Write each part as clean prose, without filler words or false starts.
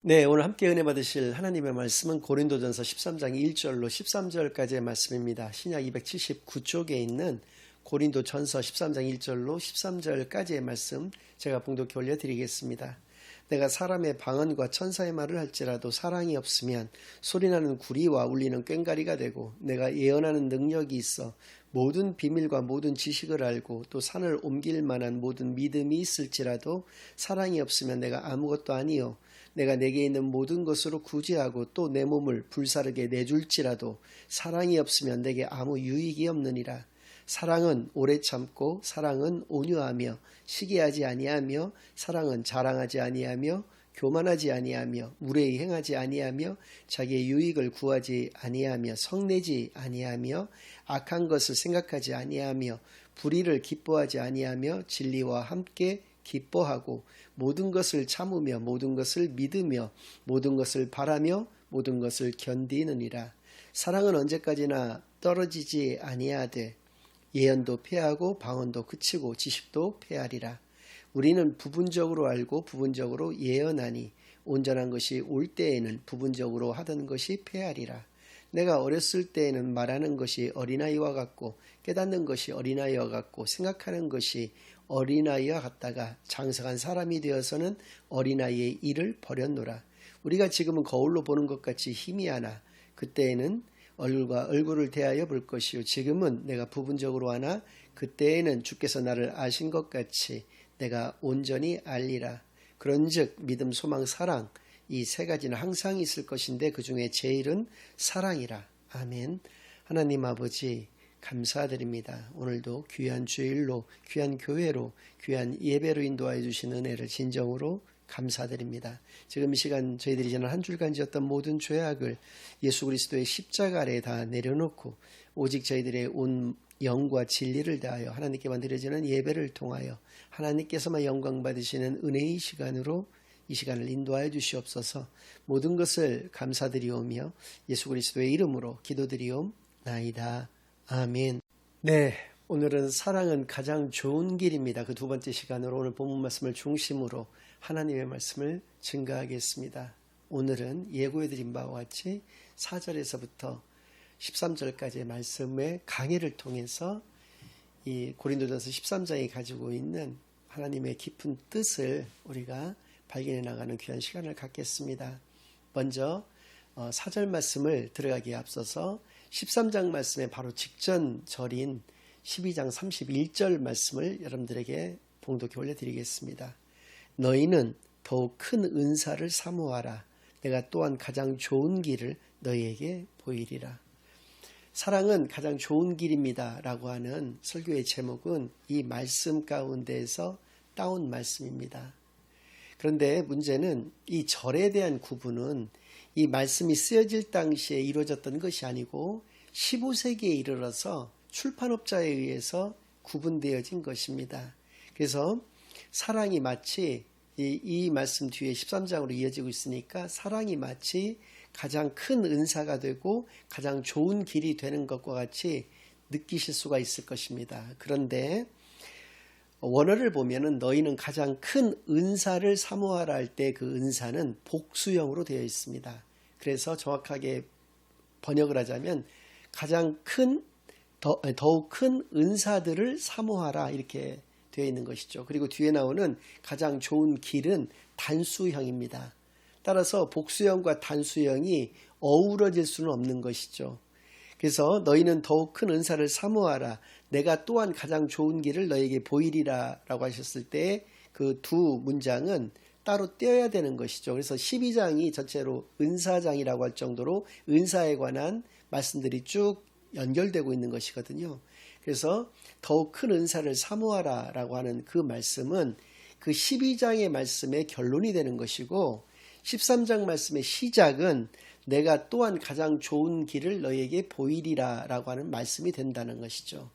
네, 오늘 함께 은혜 받으실 하나님의 말씀은 고린도전서 13장 1절로 13절까지의 말씀입니다. 신약 279쪽에 있는 고린도전서 13장 1절로 13절까지의 말씀 제가 봉독해 올려드리겠습니다. 내가 사람의 방언과 천사의 말을 할지라도 사랑이 없으면 소리나는 구리와 울리는 꽹과리가 되고, 내가 예언하는 능력이 있어 모든 비밀과 모든 지식을 알고 또 산을 옮길 만한 모든 믿음이 있을지라도 사랑이 없으면 내가 아무것도 아니요, 내가 내게 있는 모든 것으로 구제하고 또 내 몸을 불사르게 내줄지라도 사랑이 없으면 내게 아무 유익이 없느니라. 사랑은 오래 참고 사랑은 온유하며 시기하지 아니하며 사랑은 자랑하지 아니하며 교만하지 아니하며 무례히 행하지 아니하며 자기의 유익을 구하지 아니하며 성내지 아니하며 악한 것을 생각하지 아니하며 불의를 기뻐하지 아니하며 진리와 함께 기뻐하고 모든 것을 참으며 모든 것을 믿으며 모든 것을 바라며 모든 것을 견디느니라. 사랑은 언제까지나 떨어지지 아니하되 예언도 패하고 방언도 그치고 지식도 패하리라. 우리는 부분적으로 알고 부분적으로 예언하니 온전한 것이 올 때에는 부분적으로 하던 것이 패하리라. 내가 어렸을 때에는 말하는 것이 어린아이와 같고 깨닫는 것이 어린아이와 같고 생각하는 것이 어린아이와 같다가 장성한 사람이 되어서는 어린아이의 일을 버렸노라. 우리가 지금은 거울로 보는 것 같이 희미하나 그때에는 얼굴과 얼굴을 대하여 볼 것이요, 지금은 내가 부분적으로 하나 그때에는 주께서 나를 아신 것 같이 내가 온전히 알리라. 그런즉 믿음, 소망, 사랑, 이 세 가지는 항상 있을 것인데 그 중에 제일은 사랑이라. 아멘. 하나님 아버지 감사드립니다. 오늘도 귀한 주일로, 귀한 교회로, 귀한 예배로 인도하여 주신 은혜를 진정으로 감사드립니다. 지금 이 시간 저희들이 지난 한 주간 지었던 모든 죄악을 예수 그리스도의 십자가 아래에 다 내려놓고 오직 저희들의 온 영과 진리를 다하여 하나님께만 드려지는 예배를 통하여 하나님께서만 영광 받으시는 은혜의 시간으로 이 시간을 인도하여 주시옵소서. 모든 것을 감사드리오며 예수 그리스도의 이름으로 기도드리옵나이다. 아멘. 네, 오늘은 사랑은 가장 좋은 길입니다. 그 두 번째 시간으로 오늘 본문 말씀을 중심으로 하나님의 말씀을 증거하겠습니다. 오늘은 예고해드린 바와 같이 4절에서부터 13절까지의 말씀의 강해를 통해서 이 고린도전서 13장이 가지고 있는 하나님의 깊은 뜻을 우리가 발견해 나가는 귀한 시간을 갖겠습니다. 먼저 4절 말씀을 들어가기에 앞서서 13장 말씀의 바로 직전 절인 12장 31절 말씀을 여러분들에게 봉독해 올려드리겠습니다. 너희는 더욱 큰 은사를 사모하라. 내가 또한 가장 좋은 길을 너희에게 보이리라. 사랑은 가장 좋은 길입니다 라고 하는 설교의 제목은 이 말씀 가운데에서 따온 말씀입니다. 그런데 문제는 이 절에 대한 구분은 이 말씀이 쓰여질 당시에 이루어졌던 것이 아니고 15세기에 이르러서 출판업자에 의해서 구분되어진 것입니다. 그래서 사랑이 마치 이 말씀 뒤에 13장으로 이어지고 있으니까 사랑이 마치 가장 큰 은사가 되고 가장 좋은 길이 되는 것과 같이 느끼실 수가 있을 것입니다. 그런데 원어를 보면은 너희는 가장 큰 은사를 사모하라 할 때 그 은사는 복수형으로 되어 있습니다. 그래서 정확하게 번역을 하자면 가장 더욱 큰 은사들을 사모하라 이렇게 되어 있는 것이죠. 그리고 뒤에 나오는 가장 좋은 길은 단수형입니다. 따라서 복수형과 단수형이 어우러질 수는 없는 것이죠. 그래서 너희는 더욱 큰 은사를 사모하라. 내가 또한 가장 좋은 길을 너에게 보이리라 라고 하셨을 때 그 두 문장은 따로 떼어야 되는 것이죠. 그래서 12장이 전체로 은사장이라고 할 정도로 은사에 관한 말씀들이 쭉 연결되고 있는 것이거든요. 그래서 더욱 큰 은사를 사모하라 라고 하는 그 말씀은 그 12장의 말씀의 결론이 되는 것이고 13장 말씀의 시작은 내가 또한 가장 좋은 길을 너에게 보이리라 라고 하는 말씀이 된다는 것이죠.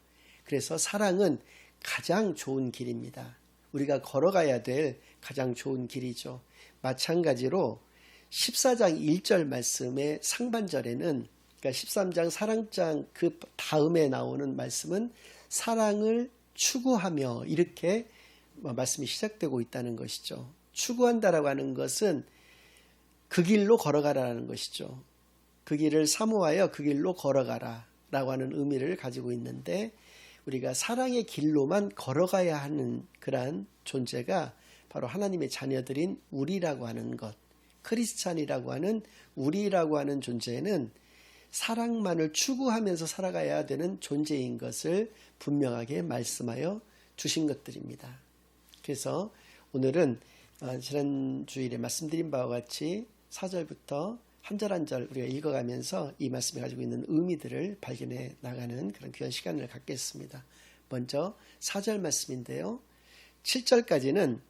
그래서 사랑은 가장 좋은 길입니다. 우리가 걸어가야 될 가장 좋은 길이죠. 마찬가지로 14장 1절 말씀의 상반절에는 그러니까 13장 사랑장 그 다음에 나오는 말씀은 사랑을 추구하며 이렇게 말씀이 시작되고 있다는 것이죠. 추구한다라고 하는 것은 그 길로 걸어가라는 것이죠. 그 길을 사모하여 그 길로 걸어가라 라고 하는 의미를 가지고 있는데, 우리가 사랑의 길로만 걸어가야 하는 그러한 존재가 바로 하나님의 자녀들인 우리라고 하는 것, 크리스찬이라고 하는 우리라고 하는 존재는 사랑만을 추구하면서 살아가야 되는 존재인 것을 분명하게 말씀하여 주신 것들입니다. 그래서 오늘은 지난 주일에 말씀드린 바와 같이 4절부터 한 절 한 절 우리가 읽어가면서 이 말씀이 가지고 있는 의미들을 발견해 나가는 그런 귀한 시간을 갖겠습니다. 먼저 4절 말씀인데요. 7절까지는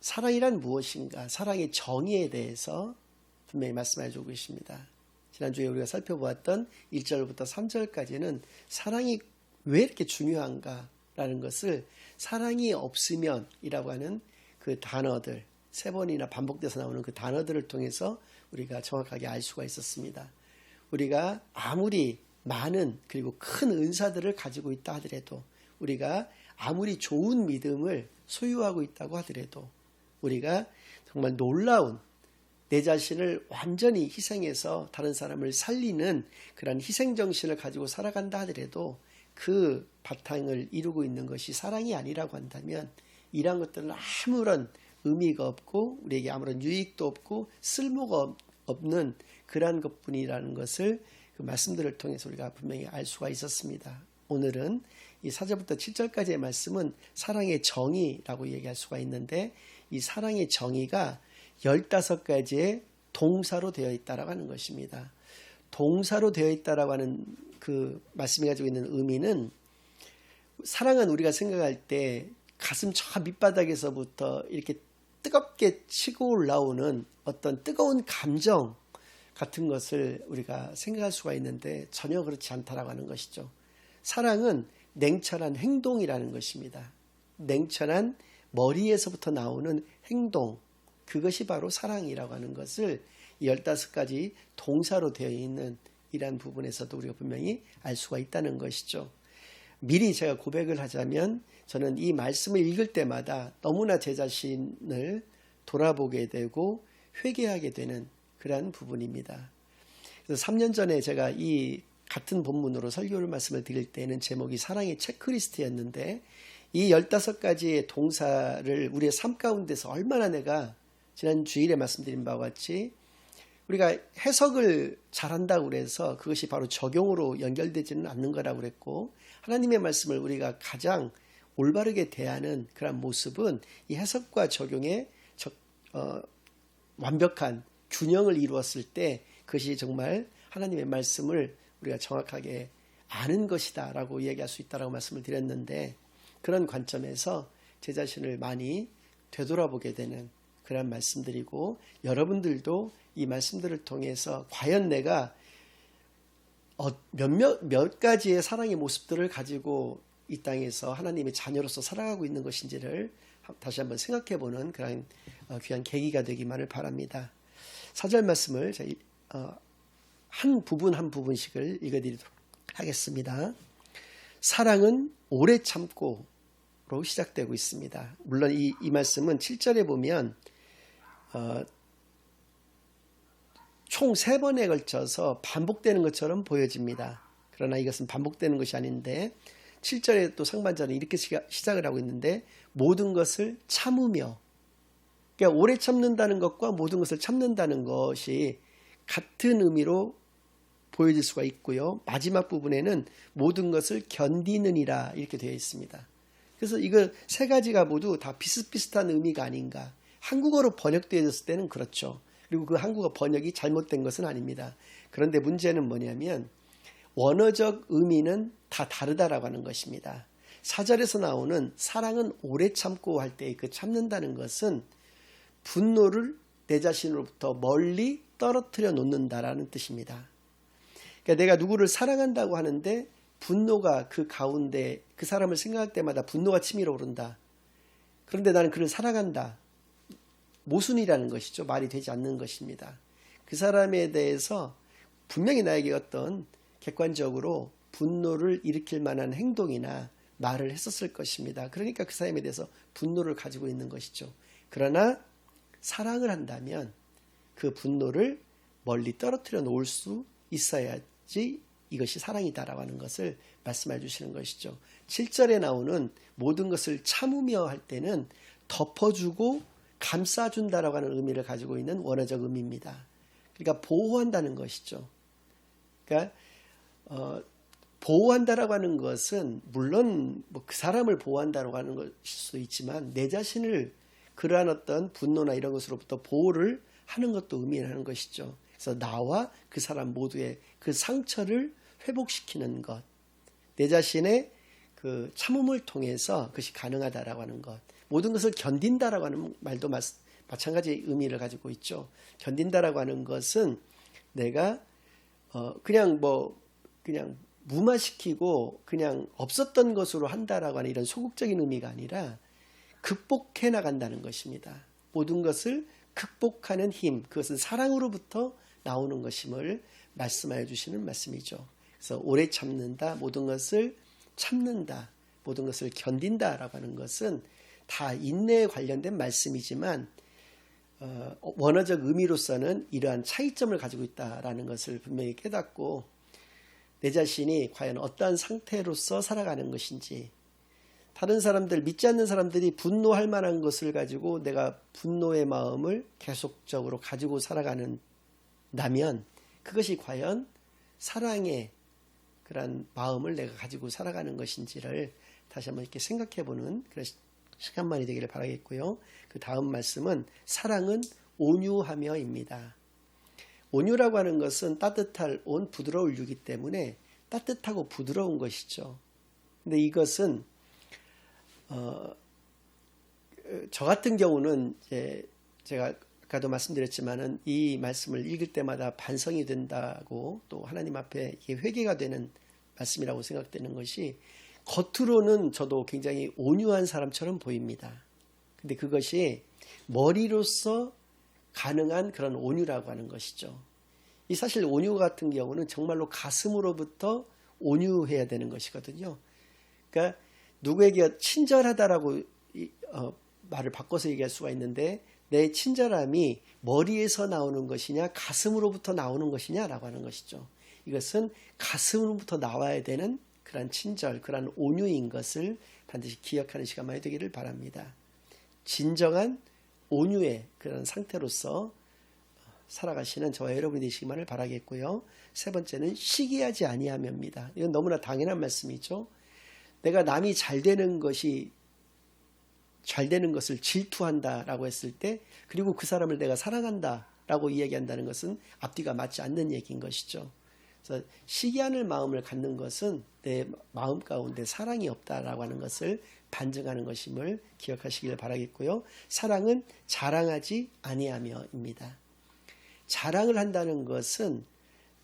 사랑이란 무엇인가, 사랑의 정의에 대해서 분명히 말씀해 주고 계십니다. 지난주에 우리가 살펴보았던 1절부터 3절까지는 사랑이 왜 이렇게 중요한가라는 것을 사랑이 없으면 이라고 하는 그 단어들, 3번이나 반복돼서 나오는 그 단어들을 통해서 우리가 정확하게 알 수가 있었습니다. 우리가 아무리 많은 그리고 큰 은사들을 가지고 있다 하더라도, 우리가 아무리 좋은 믿음을 소유하고 있다고 하더라도, 우리가 정말 놀라운 내 자신을 완전히 희생해서 다른 사람을 살리는 그런 희생정신을 가지고 살아간다 하더라도 그 바탕을 이루고 있는 것이 사랑이 아니라고 한다면, 이러한 것들은 아무런 의미가 없고 우리에게 아무런 유익도 없고 쓸모가 없는 그러한 것뿐이라는 것을 그 말씀들을 통해서 우리가 분명히 알 수가 있었습니다. 오늘은 이 4절부터 7절까지의 말씀은 사랑의 정의라고 얘기할 수가 있는데, 이 사랑의 정의가 15가지의 동사로 되어 있다라고 하는 것입니다. 동사로 되어 있다라고 하는 그 말씀이 가지고 있는 의미는, 사랑은 우리가 생각할 때 가슴 저 밑바닥에서부터 이렇게 뜨겁게 치고 올라오는 어떤 뜨거운 감정 같은 것을 우리가 생각할 수가 있는데, 전혀 그렇지 않다라고 하는 것이죠. 사랑은 냉철한 행동이라는 것입니다. 냉철한 머리에서부터 나오는 행동, 그것이 바로 사랑이라고 하는 것을 15가지 동사로 되어 있는 이러한 부분에서도 우리가 분명히 알 수가 있다는 것이죠. 미리 제가 고백을 하자면, 저는 이 말씀을 읽을 때마다 너무나 제 자신을 돌아보게 되고 회개하게 되는 그러한 부분입니다. 그래서 3년 전에 제가 이 같은 본문으로 설교를 말씀을 드릴 때는 제목이 사랑의 체크리스트였는데, 이 15가지의 동사를 우리의 삶 가운데서 얼마나 내가 지난 주일에 말씀드린 바와 같이 우리가 해석을 잘한다고 그래서 그것이 바로 적용으로 연결되지는 않는 거라고 그랬고, 하나님의 말씀을 우리가 가장 올바르게 대하는 그런 모습은 이 해석과 적용의 완벽한 균형을 이루었을 때 그것이 정말 하나님의 말씀을 우리가 정확하게 아는 것이다 라고 이야기할 수 있다라고 말씀을 드렸는데, 그런 관점에서 제 자신을 많이 되돌아보게 되는 그런 말씀들이고, 여러분들도 이 말씀들을 통해서 과연 내가 몇 가지의 사랑의 모습들을 가지고 이 땅에서 하나님의 자녀로서 살아가고 있는 것인지를 다시 한번 생각해보는 그런 귀한 계기가 되기만을 바랍니다. 4절 말씀을 한 부분 한 부분씩을 읽어드리도록 하겠습니다. 사랑은 오래 참고로 시작되고 있습니다. 물론 이 말씀은 7절에 보면 총 3번에 걸쳐서 반복되는 것처럼 보여집니다. 그러나 이것은 반복되는 것이 아닌데, 7절에 또 상반절은 이렇게 시작을 하고 있는데, 모든 것을 참으며, 그러니까 오래 참는다는 것과 모든 것을 참는다는 것이 같은 의미로 보여질 수가 있고요. 마지막 부분에는 모든 것을 견디느니라 이렇게 되어 있습니다. 그래서 이거 3가지가 모두 다 비슷비슷한 의미가 아닌가. 한국어로 번역되어졌을 때는 그렇죠. 그리고 그 한국어 번역이 잘못된 것은 아닙니다. 그런데 문제는 뭐냐면 원어적 의미는 다 다르다라고 하는 것입니다. 4절에서 나오는 사랑은 오래 참고 할 때 그 참는다는 것은 분노를 내 자신으로부터 멀리 떨어뜨려 놓는다라는 뜻입니다. 그러니까 내가 누구를 사랑한다고 하는데 분노가 그 가운데, 그 사람을 생각할 때마다 분노가 치밀어 오른다. 그런데 나는 그를 사랑한다. 모순이라는 것이죠. 말이 되지 않는 것입니다. 그 사람에 대해서 분명히 나에게 어떤 객관적으로 분노를 일으킬 만한 행동이나 말을 했었을 것입니다. 그러니까 그 사람에 대해서 분노를 가지고 있는 것이죠. 그러나 사랑을 한다면 그 분노를 멀리 떨어뜨려 놓을 수 있어야지 이것이 사랑이다라고 하는 것을 말씀해 주시는 것이죠. 7절에 나오는 모든 것을 참으며 할 때는 덮어주고 감싸준다라고 하는 의미를 가지고 있는 원어적 의미입니다. 그러니까 보호한다는 것이죠. 그러니까 보호한다라고 하는 것은 물론 뭐 그 사람을 보호한다라고 하는 것일 수도 있지만 내 자신을 그러한 어떤 분노나 이런 것으로부터 보호를 하는 것도 의미하는 것이죠. 그래서 나와 그 사람 모두의 그 상처를 회복시키는 것, 내 자신의 그 참음을 통해서 그것이 가능하다라고 하는 것, 모든 것을 견딘다라고 하는 말도 마찬가지 의미를 가지고 있죠. 견딘다라고 하는 것은 내가 그냥 무마시키고 그냥 없었던 것으로 한다라고 하는 이런 소극적인 의미가 아니라 극복해 나간다는 것입니다. 모든 것을 극복하는 힘, 그것은 사랑으로부터 나오는 것임을 말씀하여 주시는 말씀이죠. 그래서 오래 참는다, 모든 것을 참는다, 모든 것을 견딘다라고 하는 것은 다 인내에 관련된 말씀이지만 원어적 의미로서는 이러한 차이점을 가지고 있다라는 것을 분명히 깨닫고 내 자신이 과연 어떠한 상태로서 살아가는 것인지, 다른 사람들, 믿지 않는 사람들이 분노할 만한 것을 가지고 내가 분노의 마음을 계속적으로 가지고 살아가는 다면 그것이 과연 사랑의 그런 마음을 내가 가지고 살아가는 것인지를 다시 한번 이렇게 생각해 보는 그런 시간만이 되기를 바라겠고요. 그 다음 말씀은 사랑은 온유하며입니다. 온유라고 하는 것은 따뜻할 온 부드러울 유기 때문에 따뜻하고 부드러운 것이죠. 근데 이것은 저 같은 경우는 제가 아까도 말씀드렸지만은 이 말씀을 읽을 때마다 반성이 된다고 또 하나님 앞에 회개가 되는 말씀이라고 생각되는 것이, 겉으로는 저도 굉장히 온유한 사람처럼 보입니다. 근데 그것이 머리로서 가능한 그런 온유라고 하는 것이죠. 이 사실 온유 같은 경우는 정말로 가슴으로부터 온유해야 되는 것이거든요. 그러니까 누구에게 친절하다라고 말을 바꿔서 얘기할 수가 있는데, 내 친절함이 머리에서 나오는 것이냐 가슴으로부터 나오는 것이냐라고 하는 것이죠. 이것은 가슴으로부터 나와야 되는 그런 친절, 그런 온유인 것을 반드시 기억하는 시간만이 되기를 바랍니다. 진정한 온유의 그런 상태로서 살아가시는 저와 여러분이 되시기만을 바라겠고요. 세 번째는 시기하지 아니하며입니다. 이건 너무나 당연한 말씀이죠. 내가 남이 잘 되는 것을 질투한다라고 했을 때, 그리고 그 사람을 내가 사랑한다라고 이야기한다는 것은 앞뒤가 맞지 않는 얘기인 것이죠. 그래서 시기하는 마음을 갖는 것은 내 마음 가운데 사랑이 없다라고 하는 것을 반증하는 것임을 기억하시길 바라겠고요. 사랑은 자랑하지 아니하며입니다. 자랑을 한다는 것은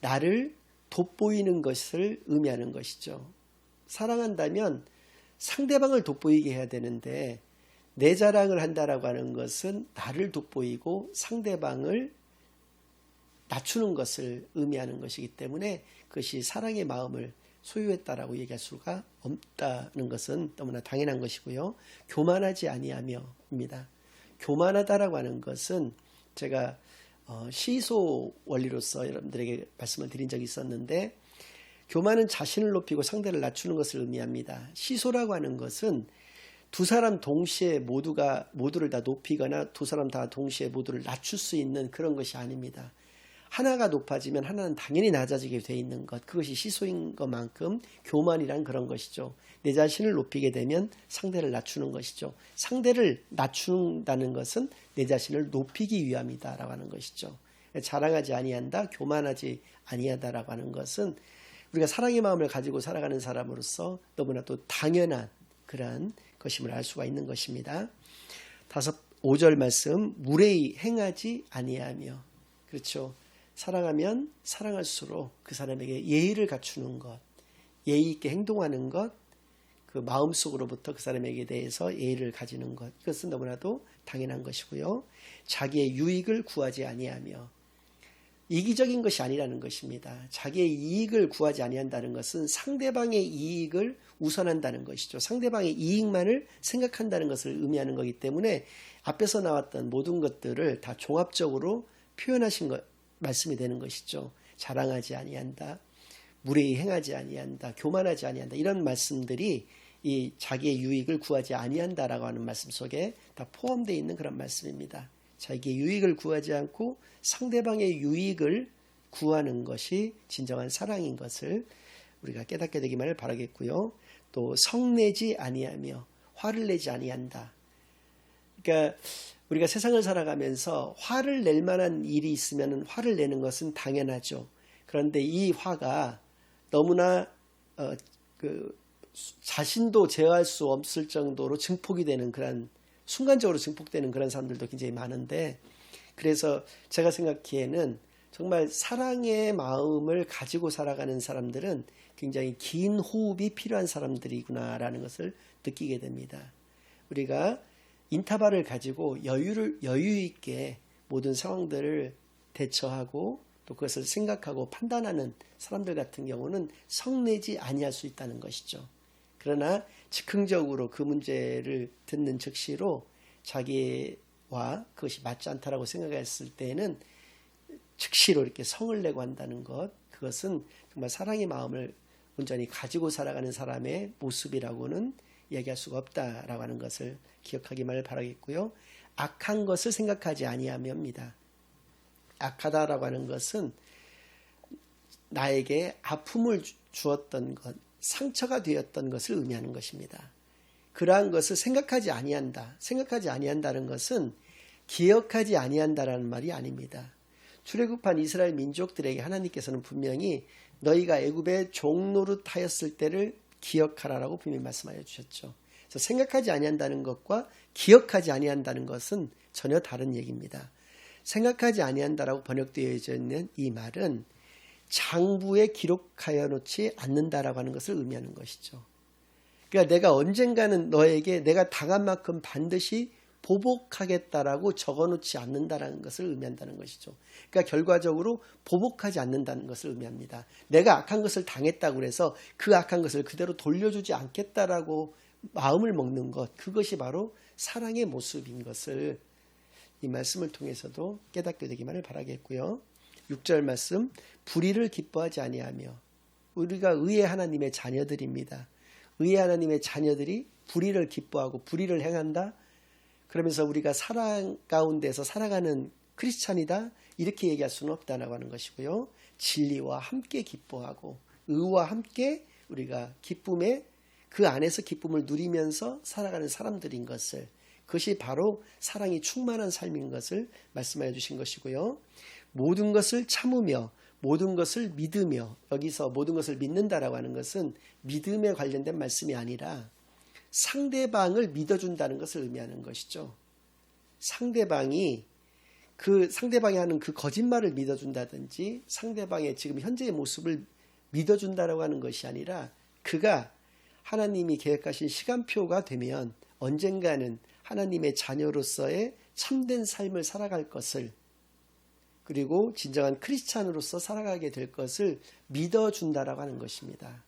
나를 돋보이는 것을 의미하는 것이죠. 사랑한다면 상대방을 돋보이게 해야 되는데, 내 자랑을 한다라고 하는 것은 나를 돋보이고 상대방을 낮추는 것을 의미하는 것이기 때문에 그것이 사랑의 마음을 소유했다라고 얘기할 수가 없다는 것은 너무나 당연한 것이고요. 교만하지 아니하며입니다. 교만하다라고 하는 것은 제가 시소 원리로서 여러분들에게 말씀을 드린 적이 있었는데, 교만은 자신을 높이고 상대를 낮추는 것을 의미합니다. 시소라고 하는 것은 두 사람 동시에 모두를 다 높이거나 두 사람 다 동시에 모두를 낮출 수 있는 그런 것이 아닙니다. 하나가 높아지면 하나는 당연히 낮아지게 돼 있는 것, 그것이 시소인 것만큼 교만이란 그런 것이죠. 내 자신을 높이게 되면 상대를 낮추는 것이죠. 상대를 낮춘다는 것은 내 자신을 높이기 위함이다라고 하는 것이죠. 자랑하지 아니한다, 교만하지 아니하다라고 하는 것은 우리가 사랑의 마음을 가지고 살아가는 사람으로서 너무나 또 당연한 그러한 것임을 알 수가 있는 것입니다. 5절 말씀, 무례히 행하지 아니하며. 그렇죠. 사랑하면 사랑할수록 그 사람에게 예의를 갖추는 것, 예의 있게 행동하는 것, 그 마음속으로부터 그 사람에게 대해서 예의를 가지는 것, 이것은 너무나도 당연한 것이고요. 자기의 유익을 구하지 아니하며, 이기적인 것이 아니라는 것입니다. 자기의 이익을 구하지 아니한다는 것은 상대방의 이익을 우선한다는 것이죠. 상대방의 이익만을 생각한다는 것을 의미하는 것이기 때문에 앞에서 나왔던 모든 것들을 다 종합적으로 표현하신 말씀이 되는 것이죠. 자랑하지 아니한다, 무례히 행하지 아니한다, 교만하지 아니한다, 이런 말씀들이 이 자기의 유익을 구하지 아니한다라고 하는 말씀 속에 다 포함되어 있는 그런 말씀입니다. 자기의 유익을 구하지 않고 상대방의 유익을 구하는 것이 진정한 사랑인 것을 우리가 깨닫게 되기만을 바라겠고요. 또 성내지 아니하며 화를 내지 아니한다. 그러니까 우리가 세상을 살아가면서 화를 낼 만한 일이 있으면 화를 내는 것은 당연하죠. 그런데 이 화가 너무나 자신도 제어할 수 없을 정도로 증폭이 되는 그런, 순간적으로 증폭되는 그런 사람들도 굉장히 많은데, 그래서 제가 생각하기에는 정말 사랑의 마음을 가지고 살아가는 사람들은 굉장히 긴 호흡이 필요한 사람들이구나라는 것을 느끼게 됩니다. 우리가 인터벌을 가지고 여유 있게 모든 상황들을 대처하고 또 그것을 생각하고 판단하는 사람들 같은 경우는 성내지 아니할 수 있다는 것이죠. 그러나 즉흥적으로 그 문제를 듣는 즉시로 자기와 그것이 맞지 않다라고 생각했을 때에는 즉시로 이렇게 성을 내고 한다는 것, 그것은 정말 사랑의 마음을 온전히 가지고 살아가는 사람의 모습이라고는 이야기할 수가 없다라고 하는 것을 기억하기만을 바라겠고요. 악한 것을 생각하지 아니하며입니다. 악하다라고 하는 것은 나에게 아픔을 주었던 것, 상처가 되었던 것을 의미하는 것입니다. 그러한 것을 생각하지 아니한다. 생각하지 아니한다는 것은 기억하지 아니한다라는 말이 아닙니다. 출애굽한 이스라엘 민족들에게 하나님께서는 분명히 너희가 애굽의 종노릇하였을 때를 기억하라라고 분명히 말씀하여 주셨죠. 그래서 생각하지 아니한다는 것과 기억하지 아니한다는 것은 전혀 다른 얘기입니다. 생각하지 아니한다라고 번역되어 있는 이 말은 장부에 기록하여 놓지 않는다라고 하는 것을 의미하는 것이죠. 그러니까 내가 언젠가는 너에게 내가 당한 만큼 반드시 보복하겠다라고 적어놓지 않는다라는 것을 의미한다는 것이죠. 그러니까 결과적으로 보복하지 않는다는 것을 의미합니다. 내가 악한 것을 당했다고 해서 그 악한 것을 그대로 돌려주지 않겠다라고 마음을 먹는 것, 그것이 바로 사랑의 모습인 것을 이 말씀을 통해서도 깨닫게 되기만을 바라겠고요. 6절 말씀, 불의를 기뻐하지 아니하며, 우리가 의의 하나님의 자녀들입니다. 의의 하나님의 자녀들이 불의를 기뻐하고 불의를 행한다? 그러면서 우리가 사랑 가운데서 살아가는 크리스찬이다? 이렇게 얘기할 수는 없다라고 하는 것이고요. 진리와 함께 기뻐하고 의와 함께 우리가 기쁨에 그 안에서 기쁨을 누리면서 살아가는 사람들인 것을, 그것이 바로 사랑이 충만한 삶인 것을 말씀하여 주신 것이고요. 모든 것을 참으며 모든 것을 믿으며, 여기서 모든 것을 믿는다라고 하는 것은 믿음에 관련된 말씀이 아니라 상대방을 믿어준다는 것을 의미하는 것이죠. 상대방이 하는 그 거짓말을 믿어준다든지 상대방의 지금 현재의 모습을 믿어준다라고 하는 것이 아니라 그가 하나님이 계획하신 시간표가 되면 언젠가는 하나님의 자녀로서의 참된 삶을 살아갈 것을, 그리고 진정한 크리스찬으로서 살아가게 될 것을 믿어준다라고 하는 것입니다.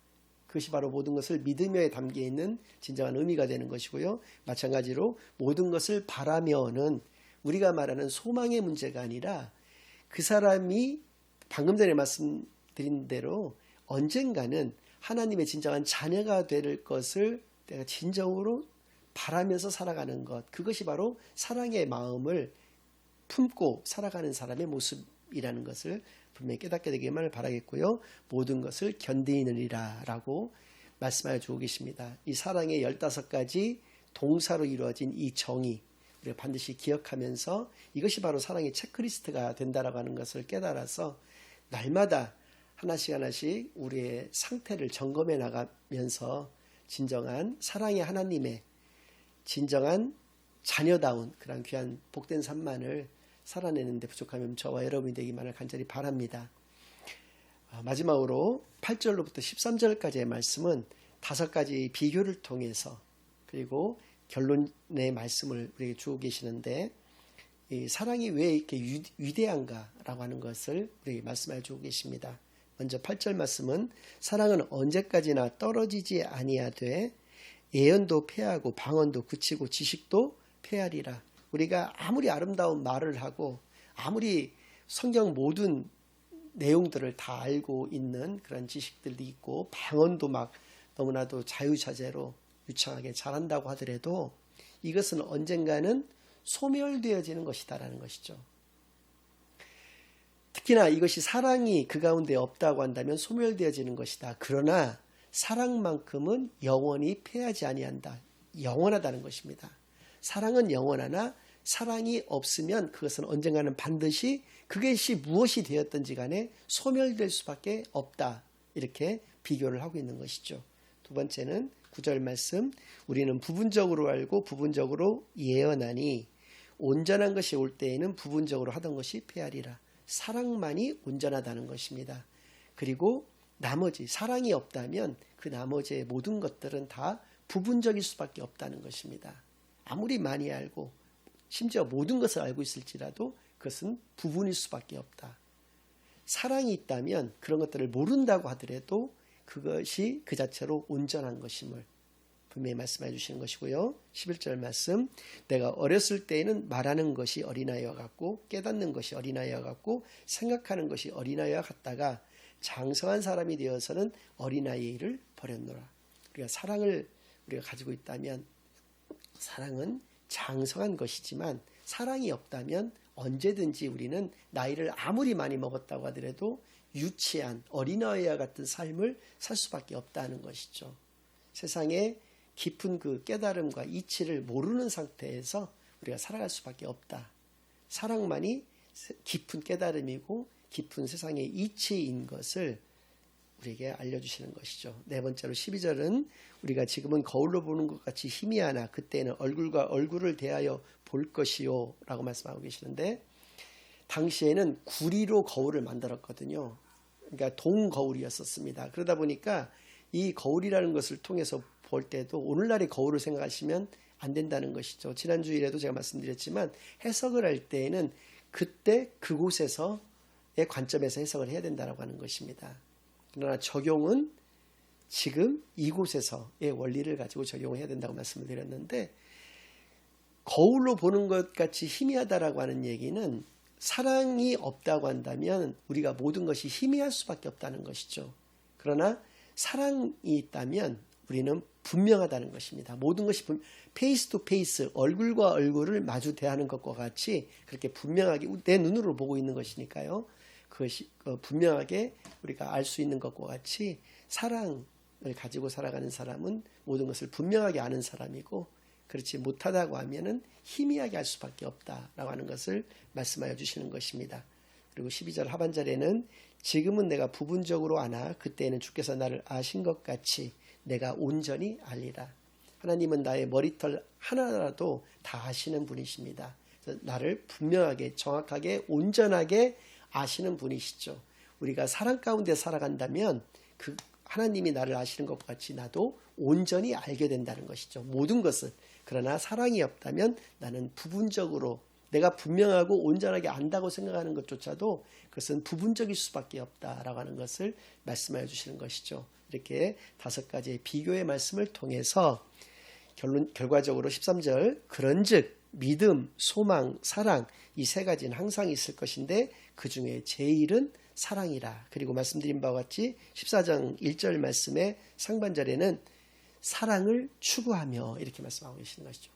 그것이 바로 모든 것을 믿으며에 담겨 있는 진정한 의미가 되는 것이고요. 마찬가지로 모든 것을 바라며는 우리가 말하는 소망의 문제가 아니라 그 사람이 방금 전에 말씀드린 대로 언젠가는 하나님의 진정한 자녀가 될 것을 내가 진정으로 바라면서 살아가는 것, 그것이 바로 사랑의 마음을 품고 살아가는 사람의 모습이라는 것을 분명히 깨닫게 되기만을 바라겠고요. 모든 것을 견디느니라 라고 말씀하여 주고 계십니다. 이 사랑의 15가지 동사로 이루어진 이 정의, 우리가 반드시 기억하면서 이것이 바로 사랑의 체크리스트가 된다라고 하는 것을 깨달아서 날마다 하나씩 하나씩 우리의 상태를 점검해 나가면서 진정한 사랑의 하나님의 진정한 자녀다운 그런 귀한 복된 삶만을 살아내는 데 부족하면 저와 여러분이 되기만을 간절히 바랍니다. 마지막으로 8절로부터 13절까지의 말씀은 5가지 비교를 통해서, 그리고 결론의 말씀을 우리에게 주고 계시는데, 이 사랑이 왜 이렇게 위대한가라고 하는 것을 우리에게 말씀하여 주고 계십니다. 먼저 8절 말씀은 사랑은 언제까지나 떨어지지 아니하되 예언도 패하고 방언도 그치고 지식도 패하리라. 우리가 아무리 아름다운 말을 하고 아무리 성경 모든 내용들을 다 알고 있는 그런 지식들도 있고 방언도 막 너무나도 자유자재로 유창하게 잘한다고 하더라도 이것은 언젠가는 소멸되어지는 것이다라는 것이죠. 특히나 이것이 사랑이 그 가운데 없다고 한다면 소멸되어지는 것이다. 그러나 사랑만큼은 영원히 패하지 아니한다. 영원하다는 것입니다. 사랑은 영원하나 사랑이 없으면 그것은 언젠가는 반드시 그것이 무엇이 되었든지 간에 소멸될 수밖에 없다. 이렇게 비교를 하고 있는 것이죠. 두 번째는 9절 말씀, 우리는 부분적으로 알고 부분적으로 예언하니 온전한 것이 올 때에는 부분적으로 하던 것이 패하리라. 사랑만이 온전하다는 것입니다. 그리고 나머지 사랑이 없다면 그 나머지의 모든 것들은 다 부분적일 수밖에 없다는 것입니다. 아무리 많이 알고 심지어 모든 것을 알고 있을지라도 그것은 부분일 수밖에 없다. 사랑이 있다면 그런 것들을 모른다고 하더라도 그것이 그 자체로 온전한 것임을 분명히 말씀해 주시는 것이고요. 11절 말씀, 내가 어렸을 때에는 말하는 것이 어린아이와 같고 깨닫는 것이 어린아이와 같고 생각하는 것이 어린아이와 같다가 장성한 사람이 되어서는 어린아이의 일을 버렸노라. 우리가 사랑을 우리가 가지고 있다면 사랑은 장성한 것이지만 사랑이 없다면 언제든지 우리는 나이를 아무리 많이 먹었다고 하더라도 유치한 어린아이와 같은 삶을 살 수밖에 없다는 것이죠. 세상에 깊은 그 깨달음과 이치를 모르는 상태에서 우리가 살아갈 수밖에 없다. 사랑만이 깊은 깨달음이고 깊은 세상의 이치인 것을 우리에게 알려주시는 것이죠. 네 번째로 12절은 우리가 지금은 거울로 보는 것 같이 희미하나 그때는 얼굴과 얼굴을 대하여 볼 것이요 라고 말씀하고 계시는데 당시에는 구리로 거울을 만들었거든요. 그러니까 동거울이었었습니다. 그러다 보니까 이 거울이라는 것을 통해서 볼 때도 오늘날의 거울을 생각하시면 안 된다는 것이죠. 지난 주일에도 제가 말씀드렸지만 해석을 할 때에는 그때 그곳에서의 관점에서 해석을 해야 된다고 하는 것입니다. 그러나 적용은 지금 이곳에서의 원리를 가지고 적용을 해야 된다고 말씀을 드렸는데 거울로 보는 것 같이 희미하다라고 하는 얘기는 사랑이 없다고 한다면 우리가 모든 것이 희미할 수밖에 없다는 것이죠. 그러나 사랑이 있다면 우리는 분명하다는 것입니다. 모든 것이 페이스 투 페이스, 얼굴과 얼굴을 마주 대하는 것과 같이 그렇게 분명하게 내 눈으로 보고 있는 것이니까요. 그것이 분명하게 우리가 알 수 있는 것과 같이 사랑을 가지고 살아가는 사람은 모든 것을 분명하게 아는 사람이고 그렇지 못하다고 하면은 희미하게 할 수밖에 없다라고 하는 것을 말씀하여 주시는 것입니다. 그리고 12절 하반절에는 지금은 내가 부분적으로 아나 그때에는 주께서 나를 아신 것 같이 내가 온전히 알리라. 하나님은 나의 머리털 하나라도 다 아시는 분이십니다. 그래서 나를 분명하게 정확하게 온전하게 아시는 분이시죠. 우리가 사랑 가운데 살아간다면 그 하나님이 나를 아시는 것과 같이 나도 온전히 알게 된다는 것이죠. 모든 것을. 그러나 사랑이 없다면 나는 부분적으로 내가 분명하고 온전하게 안다고 생각하는 것조차도 그것은 부분적일 수밖에 없다라고 하는 것을 말씀하여 주시는 것이죠. 이렇게 5가지의 비교의 말씀을 통해서 결과적으로 13절 그런즉 믿음, 소망, 사랑 이 3가지는 항상 있을 것인데 그 중에 제일은 사랑이라. 그리고 말씀드린 바와 같이 14장 1절 말씀의 상반절에는 사랑을 추구하며 이렇게 말씀하고 계시는 것이죠.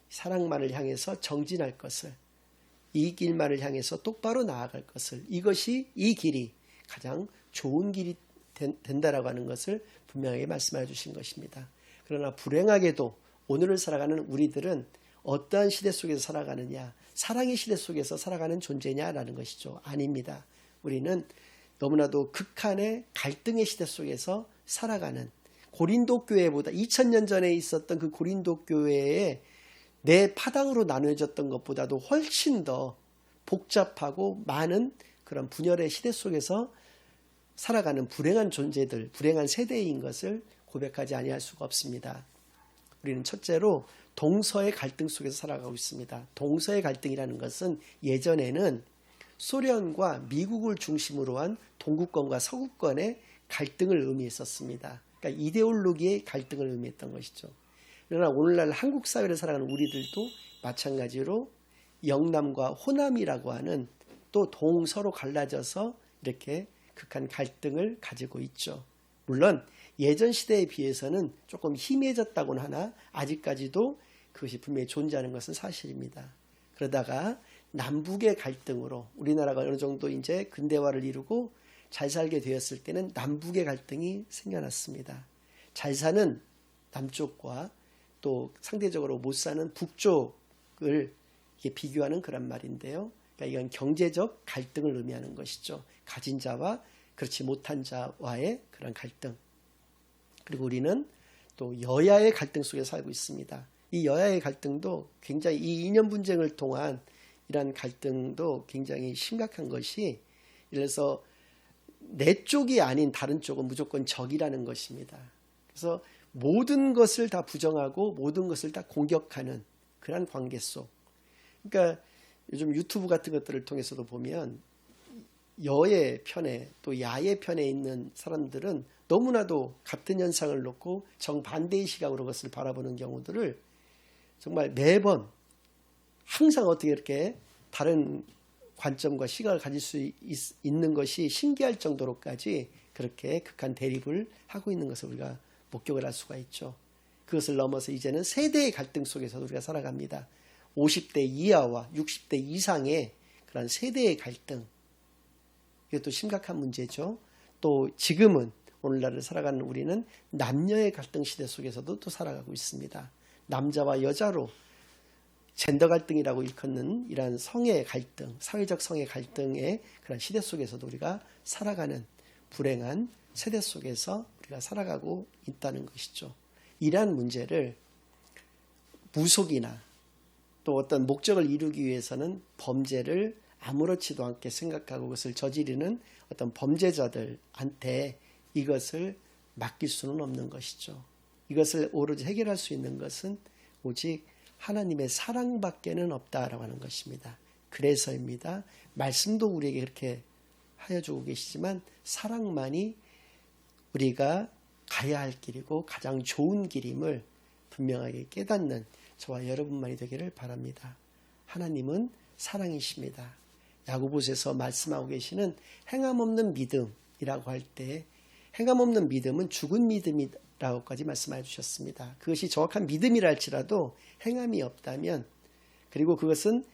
사랑만을 향해서 정진할 것을, 이 길만을 향해서 똑바로 나아갈 것을, 이것이 이 길이 가장 좋은 길이 된다라고 하는 것을 분명하게 말씀해 주신 것입니다. 그러나 불행하게도 오늘을 살아가는 우리들은 어떠한 시대 속에서 살아가느냐, 사랑의 시대 속에서 살아가는 존재냐라는 것이죠. 아닙니다. 우리는 너무나도 극한의 갈등의 시대 속에서 살아가는 고린도 교회보다 2000년 전에 있었던 그 고린도 교회에 내 파당으로 나누어졌던 것보다도 훨씬 더 복잡하고 많은 그런 분열의 시대 속에서 살아가는 불행한 존재들, 불행한 세대인 것을 고백하지 아니할 수가 없습니다. 우리는 첫째로 동서의 갈등 속에서 살아가고 있습니다. 동서의 갈등이라는 것은 예전에는 소련과 미국을 중심으로 한 동구권과 서구권의 갈등을 의미했었습니다. 그러니까 이데올로기의 갈등을 의미했던 것이죠. 그러나 오늘날 한국 사회를 살아가는 우리들도 마찬가지로 영남과 호남이라고 하는 또 동서로 갈라져서 이렇게 극한 갈등을 가지고 있죠. 물론 예전 시대에 비해서는 조금 희미해졌다고는 하나 아직까지도 그것이 분명히 존재하는 것은 사실입니다. 그러다가 남북의 갈등으로 우리나라가 어느 정도 이제 근대화를 이루고 잘 살게 되었을 때는 남북의 갈등이 생겨났습니다. 잘 사는 남쪽과 또 상대적으로 못 사는 북쪽을 비교하는 그런 말인데요. 그러니까 이건 경제적 갈등을 의미하는 것이죠. 가진 자와 그렇지 못한 자와의 그런 갈등. 그리고 우리는 또 여야의 갈등 속에 살고 있습니다. 이 여야의 갈등도 굉장히 이 이념 분쟁을 통한 이러한 갈등도 굉장히 심각한 것이, 그래서 내 쪽이 아닌 다른 쪽은 무조건 적이라는 것입니다. 그래서 모든 것을 다 부정하고 모든 것을 다 공격하는 그런 관계 속. 그러니까 요즘 유튜브 같은 것들을 통해서도 보면 여의 편에 또 야의 편에 있는 사람들은 너무나도 같은 현상을 놓고 정반대의 시각으로 그것을 바라보는 경우들을 정말 매번 항상 어떻게 이렇게 다른 관점과 시각을 가질 수 있는 것이 신기할 정도로까지 그렇게 극한 대립을 하고 있는 것을 우리가 목격을 할 수가 있죠. 그것을 넘어서 이제는 세대의 갈등 속에서 우리가 살아갑니다. 50대 이하와 60대 이상의 그런 세대의 갈등, 이것도 심각한 문제죠. 또 지금은 오늘날을 살아가는 우리는 남녀의 갈등 시대 속에서도 또 살아가고 있습니다. 남자와 여자로 젠더 갈등이라고 일컫는 이러한 성의 갈등, 사회적 성의 갈등의 그런 시대 속에서도 우리가 살아가는 불행한 세대 속에서 우리가 살아가고 있다는 것이죠. 이러한 문제를 무속이나 또 어떤 목적을 이루기 위해서는 범죄를 아무렇지도 않게 생각하고 그것을 저지르는 어떤 범죄자들한테 이것을 맡길 수는 없는 것이죠. 이것을 오로지 해결할 수 있는 것은 오직 하나님의 사랑밖에는 없다라고 하는 것입니다. 그래서입니다. 말씀도 우리에게 그렇게 하여 주고 계시지만 사랑만이 우리가 가야 할 길이고 가장 좋은 길임을 분명하게 깨닫는 저와 여러분만이 되기를 바랍니다. 하나님은 사랑이십니다. 야고보서에서 말씀하고 계시는 행함 없는 믿음이라고 할 때 행함 없는 믿음은 죽은 믿음이라고까지 말씀해 주셨습니다. 그것이 정확한 믿음이라 할지라도 행함이 없다면, 그리고 그것은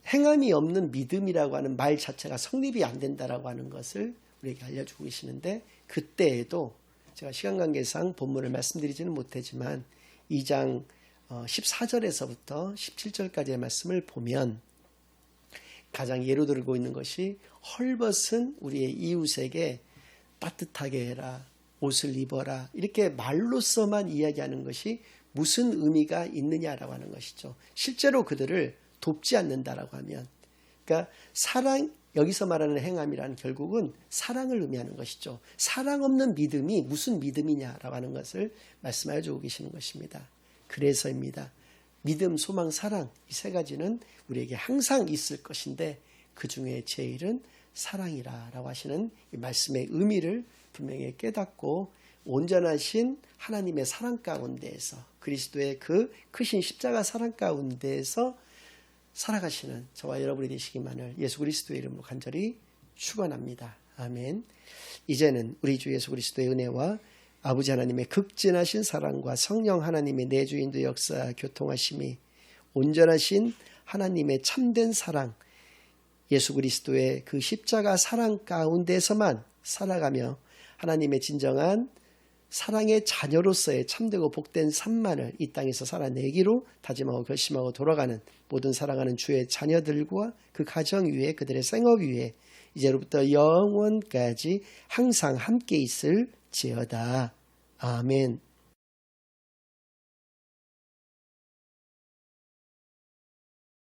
행함이 없는 믿음이라고 하는 말 자체가 성립이 안 된다라고 하는 것을 우리에게 알려주고 계시는데, 그때에도 제가 시간 관계상 본문을 말씀드리지는 못하지만 2장 14절에서부터 17절까지의 말씀을 보면 가장 예로 들고 있는 것이 헐벗은 우리의 이웃에게 따뜻하게 해라, 옷을 입어라, 이렇게 말로서만 이야기하는 것이 무슨 의미가 있느냐라고 하는 것이죠. 실제로 그들을 돕지 않는다라고 하면, 그러니까 사랑, 여기서 말하는 행함이란 결국은 사랑을 의미하는 것이죠. 사랑 없는 믿음이 무슨 믿음이냐라고 하는 것을 말씀하여 주고 계시는 것입니다. 그래서입니다. 믿음, 소망, 사랑, 이 세 가지는 우리에게 항상 있을 것인데 그 중에 제일은 사랑이라고 하시는 이 말씀의 의미를 분명히 깨닫고 온전하신 하나님의 사랑 가운데에서, 그리스도의 그 크신 십자가 사랑 가운데에서 살아가시는 저와 여러분이 되시기만을 예수 그리스도의 이름으로 간절히 축원합니다. 아멘. 이제는 우리 주 예수 그리스도의 은혜와 아버지 하나님의 극진하신 사랑과 성령 하나님의 내주인도 역사 교통하심이, 온전하신 하나님의 참된 사랑, 예수 그리스도의 그 십자가 사랑 가운데서만 살아가며 하나님의 진정한 사랑의 자녀로서의 참되고 복된 삶만을 이 땅에서 살아내기로 다짐하고 결심하고 돌아가는 모든 사랑하는 주의 자녀들과 그 가정 위에, 그들의 생업 위에 이제로부터 영원까지 항상 함께 있을지어다. 아멘.